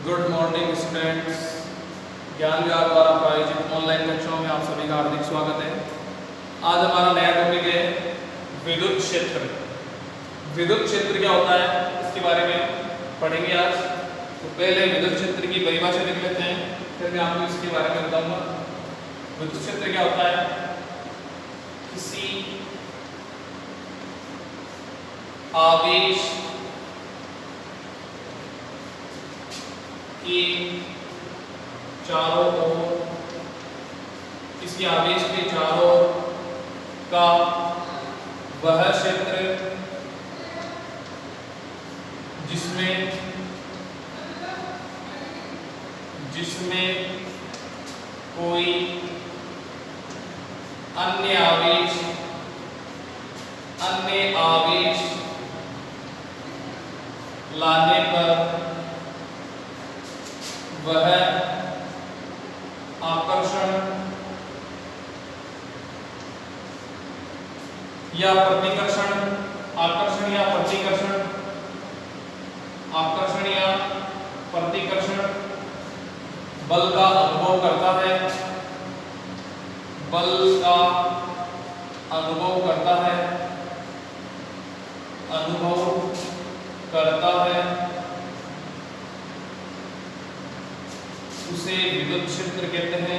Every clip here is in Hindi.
Good morning students. ज्ञान विहार द्वारा प्रायोजित ऑनलाइन कक्षाओं में आप सभी का हार्दिक स्वागत है। आज हमारा नया टॉपिक है विद्युत क्षेत्र। विद्युत क्षेत्र क्या होता है इसके बारे में पढ़ेंगे आज। तो पहले विद्युत क्षेत्र की परिभाषा लिख लेते हैं, फिर मैं आपको इसके बारे में बताऊंगा। विद्युत क्षेत्र क्या होता है? किसी आवेश की चारों ओर, किसी आवेश के चारों ओर का वह क्षेत्र जिसमें कोई अन्य आवेश लाने पर वह आकर्षण या प्रतिकर्षण बल का अनुभव करता है, उसे विद्युत क्षेत्र कहते हैं।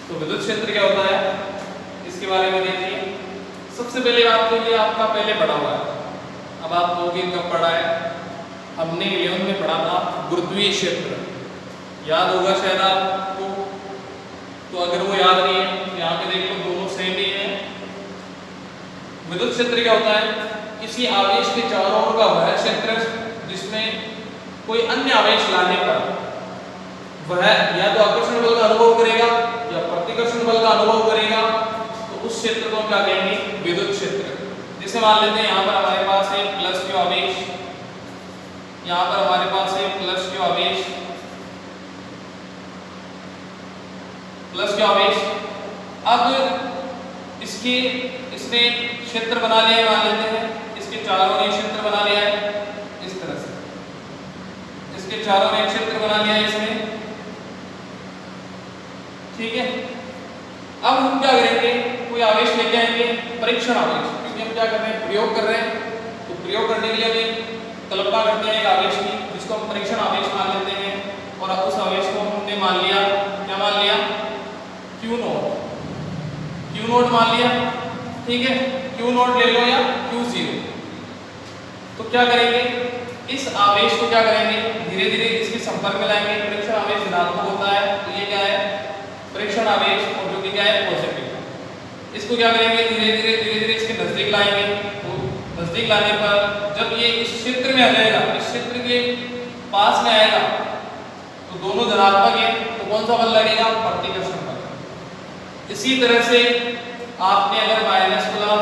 तो विद्युत क्षेत्र क्या होता है इसके बारे में देखिए। सबसे पहले बात तो ये आपका पहले पढ़ा हुआ है, अब आप लोग कब पढ़ा है? हमने 11 में पढ़ा था गुरुत्वीय क्षेत्र, याद होगा शायद आपको। तो अगर वो याद नहीं है तो यहाँ पे देख लो, दोनों सेम ही है। विद्युत क्षेत्र क्या होता है? किसी आवेश के चारों ओर का वह क्षेत्र जिसमें कोई अन्य आवेश लाने पर वह या तो आकर्षण बल का अनुभव करेगा या प्रतिकर्षण बल का अनुभव करेगा, तो उस क्षेत्र को क्या कहेंगे? विद्युत क्षेत्र। जैसे मान लेते हैं यहाँ पर हमारे पास है प्लस क्यू आवेश, यहाँ पर हमारे पास है प्लस क्यू आवेश। अब इसने क्षेत्र बना लिया है, मान लेते हैं इसके चारों ने क्षेत्र बना लिया है इस तरह से, इसके चारों ने क्षेत्र बना लिया है इसने, ठीक है। अब हम क्या करेंगे? कोई आवेश लेके आएंगे, परीक्षण आवेश, क्योंकि हम क्या कर रहे हैं? प्रयोग कर रहे हैं। तो प्रयोग करने के लिए हम कल्पना करते हैं एक आवेश की, जिसको हम परीक्षण आवेश मान लेते हैं। और अब उस आवेश को हमने मान लिया, क्या मान लिया? Q नोट मान लिया, ठीक है। Q नोट ले लो या Q0। तो क्या करेंगे? इस आवेश को क्या करेंगे? धीरे धीरे इसके संपर्क में लाएंगे। परीक्षण आवेश ऋणात्मक होता है, तो ये क्या है? परीक्षण आवेश, और जो कि क्या है? पॉजिटिव। इसको क्या करेंगे? धीरे धीरे इसके नजदीक लाएंगे। तो नजदीक लाने पर जब ये इस क्षेत्र में आ जाएगा, इस क्षेत्र के पास में आएगा, तो दोनों धनात्मक है, तो कौन सा बल लगेगा? प्रतिकर्षण बल। इसी तरह से आपने अगर माइनस बोला,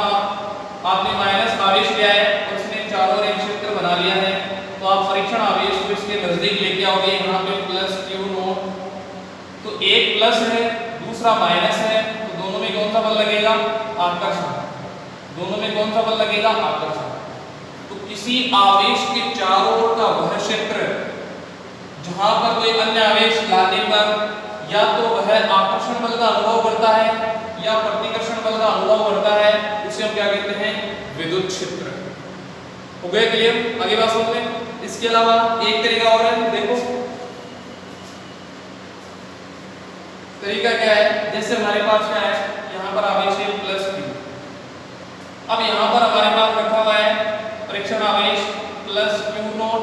आपने माइनस आवेश लिया है और इसने चारों ओर एक क्षेत्र बना लिया है, तो आप परीक्षण आवेश को इसके नजदीक लेके आओगे। यहाँ पे प्लस क्यू नोट, तो एक प्लस है दूसरा माइनस है, तो दोनों में कौन सा बल लगेगा? आकर्षण। दोनों में कौन सा बल लगेगा? आकर्षण। तो किसी आवेश के चारों ओर का वह क्षेत्र जहां पर कोई अन्य आवेश लाने पर या तो वह आकर्षण बल का अनुभव करता है या प्रतिकर्षण बल का अनुभव करता है, उसे हम क्या कहते हैं? विद्युत क्षेत्र। हो गया क्लियर? आगे बात सुन लें। इसके अलावा एक तरीका और है, देखो तरीका क्या है। जैसे हमारे पास क्या है, यहाँ पर आवेश है प्लस क्यू। अब यहाँ पर हमारे पास रखा हुआ है परीक्षण आवेश प्लस क्यू नोट,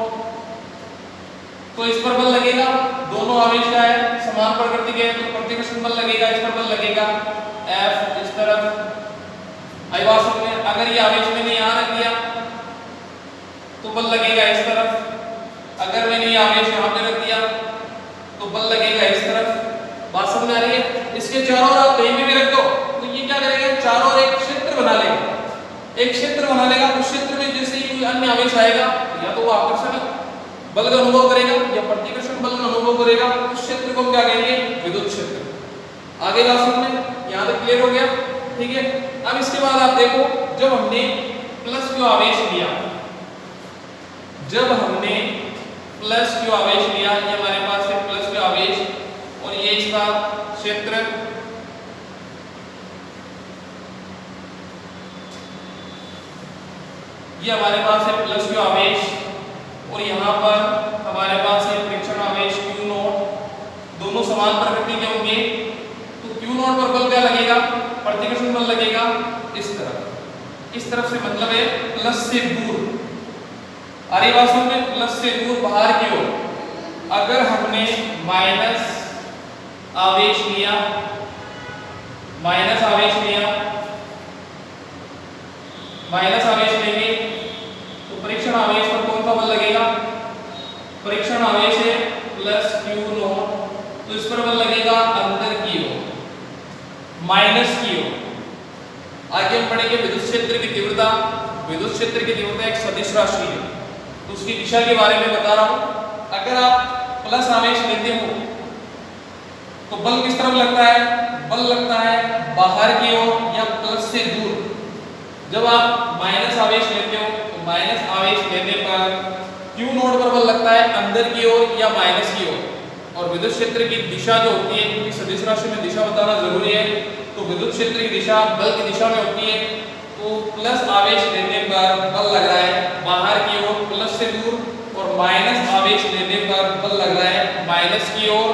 तो इस पर बल लगेगा। दोनों आवेश क्या है? समान प्रकृति के, तो प्रतिकर्षण बल लगेगा, इस पर बल लगेगा F इस तरफ। आई बात समझ में? अगर ये आवेश मैंने यहाँ रख दिया तो बल लगेगा इस तरफ, अगर मैंने ये आवेश यहाँ पे रख दिया तो बल लगेगा इस तरफ। बात समझ आ रही है? इसके चारों ओर आप कहीं भी रख दो तो ये क्या करेगा? चारों ओर एक क्षेत्र बना लेगा, एक क्षेत्र बना लेगा। उस क्षेत्र में जैसे ही कोई अन्य आवेश आएगा, या तो वो आकर्षण बल का अनुभव करेगा या प्रतिकर्षण बल का अनुभव बोलेगा उस क्षेत्र को हम क्या कहेंगे, विद्युत क्षेत्र। आगे बात समझ में, यहाँ तक क्लियर हो गया, ठीक है। अब इसके बाद आप देखो, जब हमने प्लस क्यू आवेश लिया, जब हमने प्लस क्यू आवेश लिया, ये हमारे पास है प्लस क्यू आवेश और ये इसका क्षेत्र, ये हमारे पास है प्लस क्यू आवेश और यहाँ पर हमारे पास है परीक्षण आवेश क्यू नॉट, दोनों समान प्रकृति के होंगे। तो क्यू नॉट पर बल क्या लगेगा, प्रतिकर्षण बल लगेगा इस तरफ से, मतलब है प्लस से दूर। अरे वास्तव में प्लस से दूर बाहर की ओर, अगर हमने माइनस आवेश लिया, माइनस आवेश लेंगे तो परीक्षण आवेश पर कौन सा बल लगेगा, परीक्षण आवेश है प्लस क्यू नॉट, तो इस पर बल लगेगा अंदर की ओर, माइनस की ओर। आगे हम पढ़ेंगे विद्युत क्षेत्र की तीव्रता। विद्युत क्षेत्र की तीव्रता एक सदिश राशि है, तो उसकी दिशा के बारे में बता रहा हूं। अगर आप प्लस आवेश लेते हो तो बल किस तरफ लगता है, बल लगता है बाहर की ओर या प्लस से दूर। जब आप माइनस आवेश लेते हो तो माइनस आवेश लेने पर क्यू नॉट पर बल लगता है अंदर की ओर या माइनस की ओर। और विद्युत क्षेत्र की दिशा जो होती है, क्योंकि सदिश राशि में दिशा बताना जरूरी है, तो विद्युत क्षेत्र की दिशा बल की दिशा में होती है। तो प्लस आवेश लेने पर बल लग रहा है बाहर की ओर प्लस से दूर, और माइनस आवेश लेने पर बल लग रहा है माइनस की ओर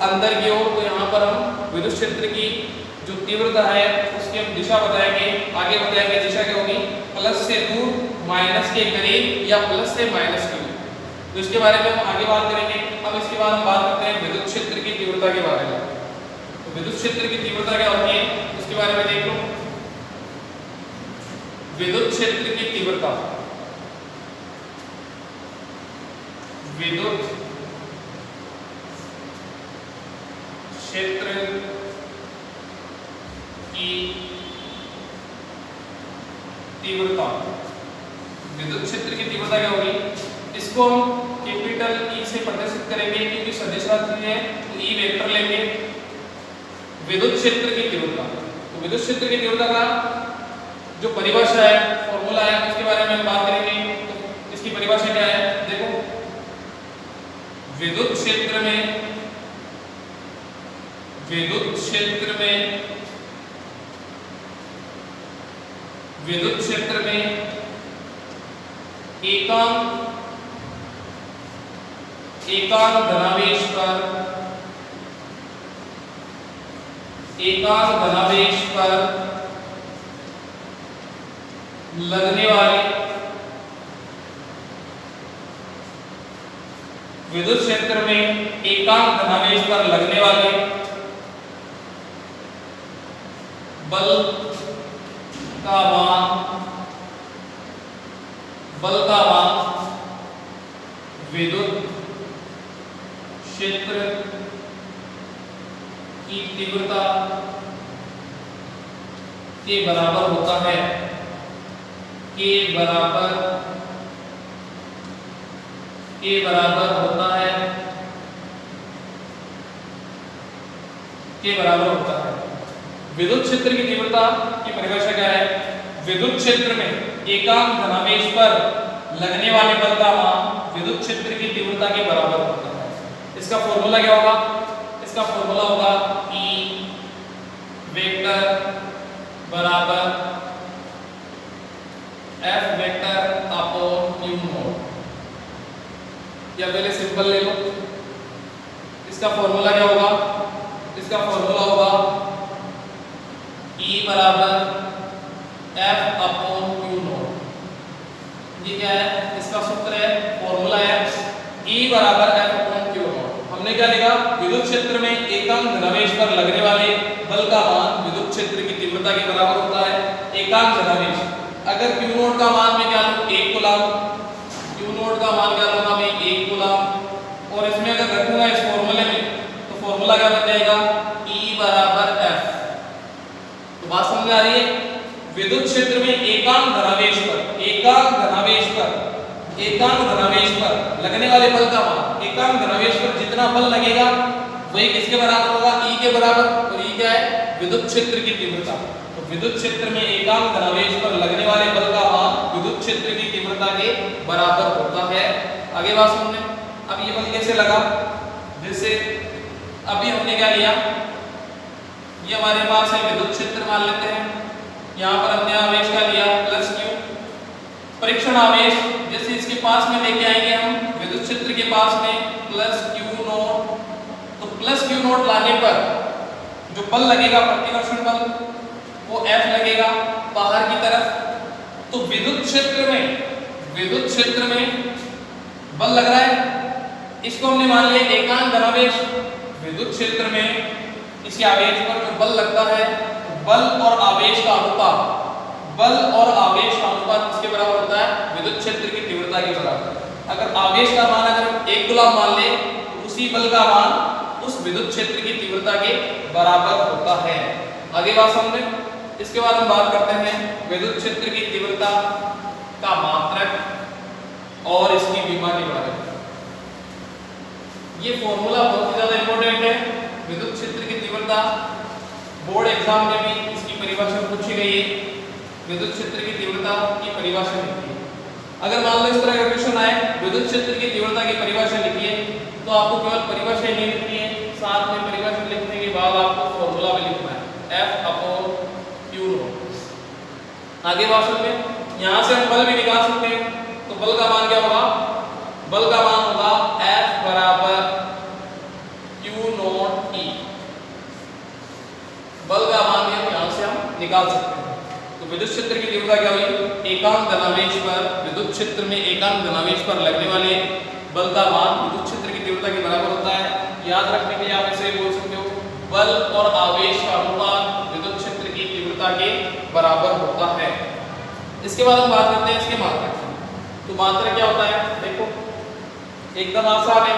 अंदर की ओर। तो यहाँ पर हम विद्युत क्षेत्र की जो तीव्रता है उसकी हम दिशा बताएंगे, आगे बताएंगे दिशा क्या होगी, प्लस से दूर, माइनस के करीब या प्लस से माइनस के दूर। तो इसके बारे में हम आगे बात करेंगे। अब इसके बाद हम बात करते हैं विद्युत क्षेत्र की तीव्रता के बारे में। तो विद्युत क्षेत्र की तीव्रता क्या होती है उसके बारे में देख लो। विद्युत क्षेत्र की तीव्रता, विद्युत क्षेत्र की तीव्रता, विद्युत क्षेत्र की तीव्रता क्या होगी, इसको हम कैपिटल ई से प्रदर्शित करेंगे क्योंकि सदिश राशि है, तो ई वेक्टर लेंगे। विद्युत क्षेत्र की तीव्रता, तो विद्युत क्षेत्र की तीव्रता का जो परिभाषा है, फॉर्मूला है, उसके बारे में हम बात करेंगे। तो इसकी परिभाषा क्या है, देखो, विद्युत क्षेत्र में, विद्युत क्षेत्र में, विद्युत क्षेत्र में एकांक धनावेश पर, एकांक धनावेश पर लगने वाले, विद्युत क्षेत्र में एकांक धनावेश पर लगने वाले बल का मान, बल का मान विद्युत क्षेत्र की तीव्रता के बराबर होता है, के बराबर होता है, के बराबर होता है। विद्युत क्षेत्र की तीव्रता की परिभाषा क्या है, विद्युत क्षेत्र में एकांक धनावेश पर लगने वाले बल का मान विद्युत क्षेत्र की तीव्रता के बराबर होता है। इसका फॉर्मूला क्या होगा, इसका फॉर्मूला होगा E वेक्टर बराबर F vector upon Q not. या पहले सिंपल ले लो, इसका फॉर्मूला क्या होगा, इसका फॉर्मूला होगा E बराबर F अपॉन Q नॉट। ये क्या है, इसका सूत्र है, फॉर्मूला है E बराबर F अपॉन Q नॉट। हमने क्या लिखा, विद्युत क्षेत्र में एकांक धनावेश पर लगने वाले बल का मान विद्युत क्षेत्र की तीव्रता के बराबर होता है। एकांक धनावेश, अगर Q नॉट का मान मैं क्या लूं, 1 कूलम, Q नॉट का मान क्या लूंगा मैं, 1 कूलम, और इसमें अगर रखूंगा इस फॉर्मूले में, तो फॉर्मूला क्या बन जाएगा, E बराबर F। तो बात समझ में आ रही है, विद्युत क्षेत्र में एकांक धनावेश पर, एकांक धनावेश पर लगने वाले बल का मान, एकांक धनावेश पर जितना बल लगेगा वही किसके बराबर होगा, E के बराबर। और E क्या है, विद्युत क्षेत्र की तीव्रता। तो विद्युत क्षेत्र में एकांक धनावेश पर लगने वाले बल का मान विद्युत क्षेत्र की तीव्रता के बराबर होता है। आगे बात सुनने। अब ये बल कैसे लगा, जैसे अभी हमने क्या लिया, ये हमारे पास है विद्युत क्षेत्र मान लेते हैं, यहाँ पर हमने आवेश क्या लिया प्लस Q। परीक्षण आवेश जैसे इसके पास में लेके आएंगे हम विद्युत क्षेत्र के पास में प्लस Q नॉट। तो प्लस Q नॉट लाने पर जो बल लगेगा प्रतिकर्षण बल वो F लगेगा बाहर की तरफ। तो विद्युत क्षेत्र में बल लग रहा है, इसको हमने मान लिया एकांक धनावेश। विद्युत क्षेत्र में इसी आवेश पर जो बल लगता है, बल और आवेश का अनुपात किसके बराबर होता है, विद्युत क्षेत्र की तीव्रता के बराबर। अगर आवेश का मान अगर हम 1 कूलम मान ले तो उसी बल का मान उस विद्युत क्षेत्र की तीव्रता के बराबर होता है। आगे बात समझे। इसके बाद हम बात करते हैं विद्युत क्षेत्र की तीव्रता का मात्रक और इसकी विमा के बारे में। ये फॉर्मूला बहुत ही ज्यादा इंपॉर्टेंट है। विद्युत क्षेत्र की तीव्रता बोर्ड एग्जाम में भी इसकी परिभाषा पूछी गई है। विद्युत क्षेत्र की तीव्रता की परिभाषा लिखिए। अगर मान लो इस तरह का क्वेश्चन आए विद्युत क्षेत्र की तीव्रता की परिभाषा लिखिए, तो आपको केवल परिभाषा ही नहीं लिखनी है, साथ में परिभाषा लिखने के बाद आपको फॉर्मूला भी लिखना है F/Q। आगे बात सुनिए। यहाँ से हम बल भी निकाल सकते हैं। तो बल का मान क्या होगा, बल का मान होगा F बराबर Q नॉट E। बल का मान यहाँ से हम निकाल सकते हैं। तो विद्युत क्षेत्र की तीव्रता क्या हुई, एकांक धनावेश पर विद्युत क्षेत्र में एकांक धनावेश पर लगने वाले बल का मान विद्युत क्षेत्र की तीव्रता के बराबर होता है। याद रखने के लिए आप ऐसे बोल सकते हो, बल और आवेश का अनुपात विद्युत क्षेत्र की तीव्रता के बराबर होता है। इसके बाद हम बात करते हैं इसके मात्रक। तो मात्रक क्या होता है, देखो एकदम आसान है।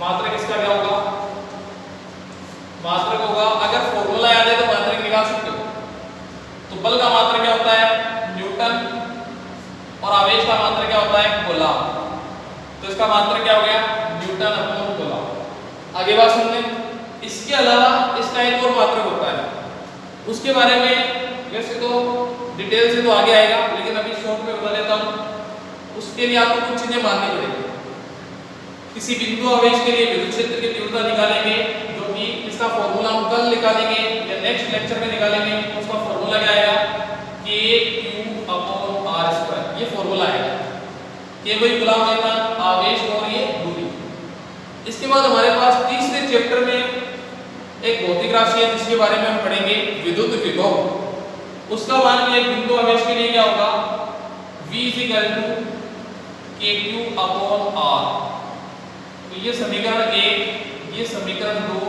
मात्रक इसका क्या होगा, मात्रक होगा, अगर फॉर्मूला याद है तो मात्रक निकाल सकते हो। तो बल का मात्रक क्या होता है, न्यूटन, और आवेश का मात्रक क्या होता है, कूलम। तो इसका मात्रक क्या हो गया, न्यूटन अपॉन कूलम। आगे बात सुनने। इसके अलावा इसका एक और मात्रक होता है, उसके बारे में वैसे तो डिटेल से तो आगे आएगा, लेकिन अभी शॉर्ट में बता देता हूँ। उसके लिए आपको कुछ चीजें माननी पड़ेगी। किसी बिंदु आवेश के लिए विद्युत क्षेत्र की तीव्रता निकालेंगे, जो कि इसका फॉर्मूला हम कल निकालेंगे या नेक्स्ट लेक्चर में निकालेंगे। उसका फॉर्मूला क्या आएगा, KQ/R²। ये फॉर्मूला आएगा, K वही कूलम लेना, आवेश और ये दूरी। इसके बाद हमारे पास तीसरे चैप्टर में एक भौतिक राशि है जिसके बारे में हम पढ़ेंगे, विद्युत विभव। उसका मान भी एक बिंदु आवेश के लिए क्या होगा, V = KQ/R। तो ये समीकरण 1, ये समीकरण 2।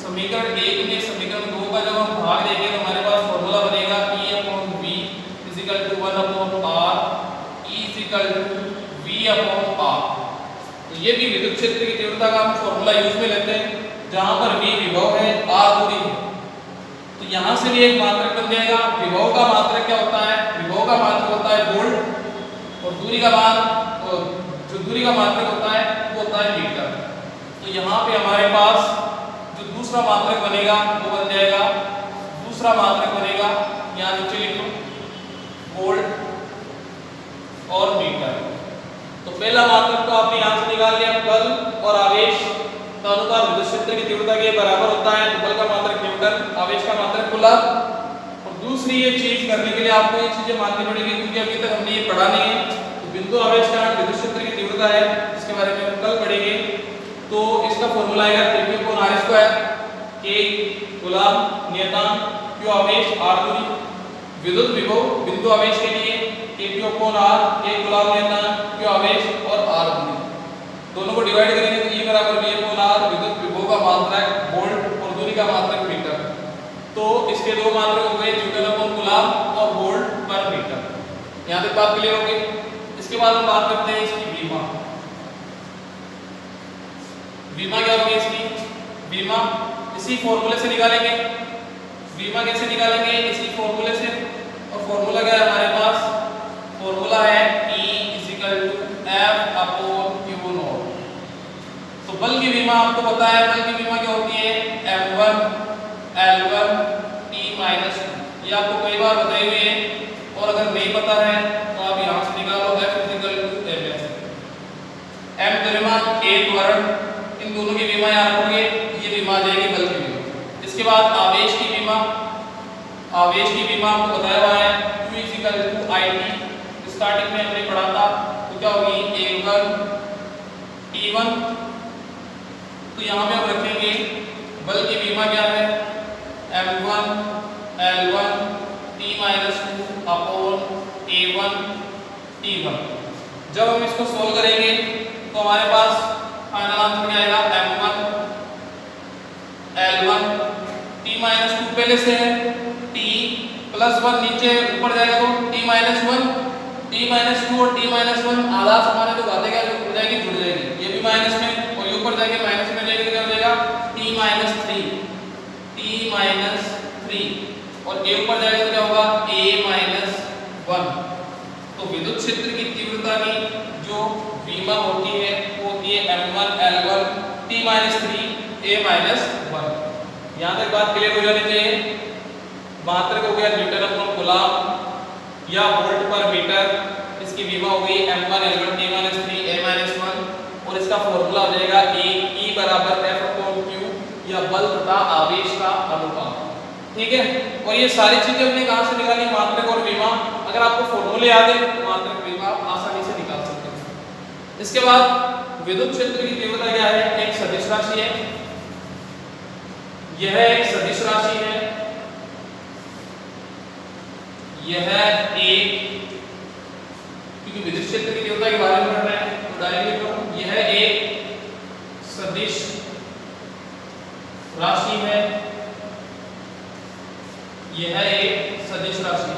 समीकरण 1 में समीकरण 2 का जब हम भाग देंगे तो हमारे पास फॉर्मूला बनेगा E/V = 1/R, E = V/R। तो ये भी विद्युत क्षेत्र की तीव्रता का हम फॉर्मूला यूज में लेते हैं, जहां पर V विभव है, R दूरी है। तो यहां से भी एक मात्रक बन जाएगा। विभव का मात्रक क्या होता है, विभव का मात्रक होता है वोल्ट, और दूरी का मान, जो दूरी का मात्रक होता है वो होता है मीटर। तो यहाँ पे हमारे पास जो दूसरा मात्रक बनेगा वो बन जाएगा, दूसरा मात्रक बनेगा यहाँ नीचे लिखो, वोल्ट और मीटर। तो पहला मात्रक तो आपने यहाँ से निकाल लिया, बल और आवेश का अनुपात विद्युत क्षेत्र की तीव्रता के बराबर होता है। तो बल का मात्रक न्यूटन, आवेश का मात्रक कूलम। और दूसरी ये चीज करने के लिए आपको ये चीजें माननी पड़ेगी, क्योंकि अभी तक हमने ये पढ़ा नहीं है। बिंदु आवेश का विद्युत क्षेत्र की तीव्रता है, इसके बारे में हम कल पढ़ेंगे। तो इसका फॉर्मूला आएगा KQ/R²। K कूलम नियतांक, Q आवेश, R दूरी। विद्युत विभव बिंदु आवेश के लिए KQ/R, K कूलम नियतांक, Q आवेश और R दूरी। दोनों को डिवाइड करेंगे तो E बराबर V/R, विद्युत विभव का मात्रक वोल्ट और दूरी का मात्रक मीटर। तो इसके दो मात्रक हो गए, न्यूटन/कूलम और वोल्ट पर मीटर। यहाँ तक बात क्लियर हो गई। इसके बाद हम बात करते हैं इसकी विमा। विमा क्या होगी इसकी, विमा इसी फॉर्मूले से निकालेंगे। विमा कैसे निकालेंगे, इसी फॉर्मूले से। और फॉर्मूला क्या है हमारे पास, फॉर्मूला है E = F/Q0। तो बल की विमा आपको पता है, बल की विमा क्या होती है, F1 L1 T माइनस 2, ये आपको कई बार बताई हुई है। और अगर नहीं पता है तो आप यहाँ से निकालो F equal to Ms। M द्रव्यमान, A त्वरण, इन दोनों की विमा याद रखोगे, ये विमा आ जाएगी बल की विमा। इसके बाद आवेश की विमा, आवेश की विमा आपको बताया हुआ है Q equal to IT, starting में हमने पढ़ा था, तो क्या होगी A1 T1। तो यहाँ पे हम रखेंगे बल की विमा क्या है, M1 L1 T minus 2 upon A1 T1। जब हम इसको सोल्व करेंगे तो हमारे पास फाइनल आंसर क्या आएगा, M1 L1 T माइनस 2 पहले से है, T प्लस 1 नीचे ऊपर जाएगा तो T माइनस 1, T माइनस 2 और T माइनस 1 आधा समान है तो बातें क्या जुड़ जाएगी, जुड़ जाएगी, ये भी माइनस में और ये ऊपर जाके माइनस में जाएगी तो क्या हो जाएगा T माइनस 3, T माइनस 3 और A ऊपर जाएगा तो क्या होगा A माइनस 1। तो विद्युत क्षेत्र की तीव्रता की जो विमा होती है वो होती है M1 L1 T minus 3 A minus 1। यहाँ तक बात क्लियर हो जानी चाहिए। मात्रक हो गया न्यूटन अपॉन कूलम्ब या वोल्ट पर मीटर, इसकी विमा हो गई M1 L1 T minus 3 A minus 1 और इसका फॉर्मूला हो जाएगा E बराबर F अपॉन Q या बल तथा आवेश का अनुपात। ठीक है, और ये सारी चीजें हमने कहां से निकाली, मात्रक और विमा। अगर आपको फॉर्मूले याद है तो मात्रक विमा आप आसानी से निकाल सकते हैं। इसके बाद विद्युत क्षेत्र की तीव्रता क्या है, एक सदिश राशि है, यह एक सदिश राशि है, यह एक, क्योंकि विद्युत क्षेत्र की तीव्रता के बारे में पढ़ रहे हैं तो डायरेक्टली करो, यह एक सदिश राशि है, यह एक सदिश राशि।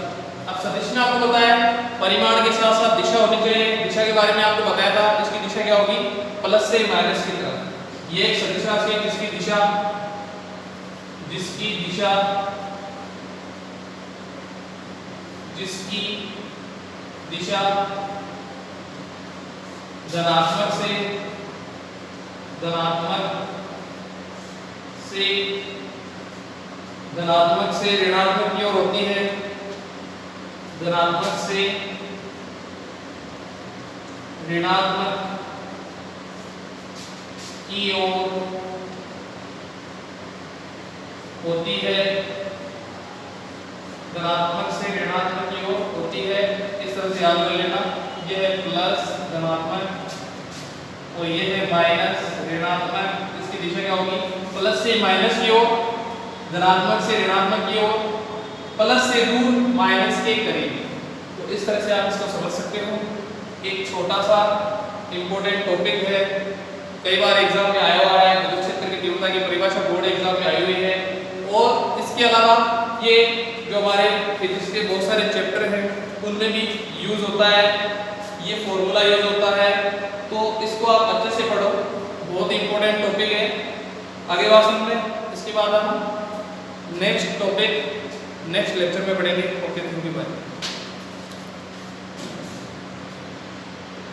अब सदिश में आपको बताया परिमाण के साथ साथ दिशा होनी चाहिए, दिशा के बारे में आपको बताया था, इसकी दिशा क्या होगी, प्लस से माइनस की तरफ। ये एक सदिश राशि है जिसकी दिशा धनात्मक से ऋणात्मक की ओर होती है, धनात्मक से ऋणात्मक की ओर होती है, धनात्मक से ऋणात्मक की ओर होती है। इस तरह से याद कर लेना, यह है प्लस धनात्मक और यह है माइनस ऋणात्मक। इसकी दिशा क्या होगी, प्लस से माइनस की ओर, धनात्मक से ऋणात्मक की ओर, प्लस से दूर माइनस के करीब। तो इस तरह से आप इसको समझ सकते हो। एक छोटा सा इंपॉर्टेंट टॉपिक है, कई बार एग्जाम में आया हुआ है, विद्युत क्षेत्र की तीव्रता की परिभाषा बोर्ड एग्जाम में आई हुई है। और इसके अलावा ये जो हमारे फिजिक्स के बहुत सारे चैप्टर हैं उनमें भी यूज होता है, ये फॉर्मूला यूज होता है, तो इसको आप अच्छे से पढ़ो, बहुत इंपॉर्टेंट टॉपिक है। आगे बात सुनते हैं, इसके बाद हम नेक्स्ट टॉपिक नेक्स्ट लेक्चर में पढ़ेंगे। Okay, thank you, bye.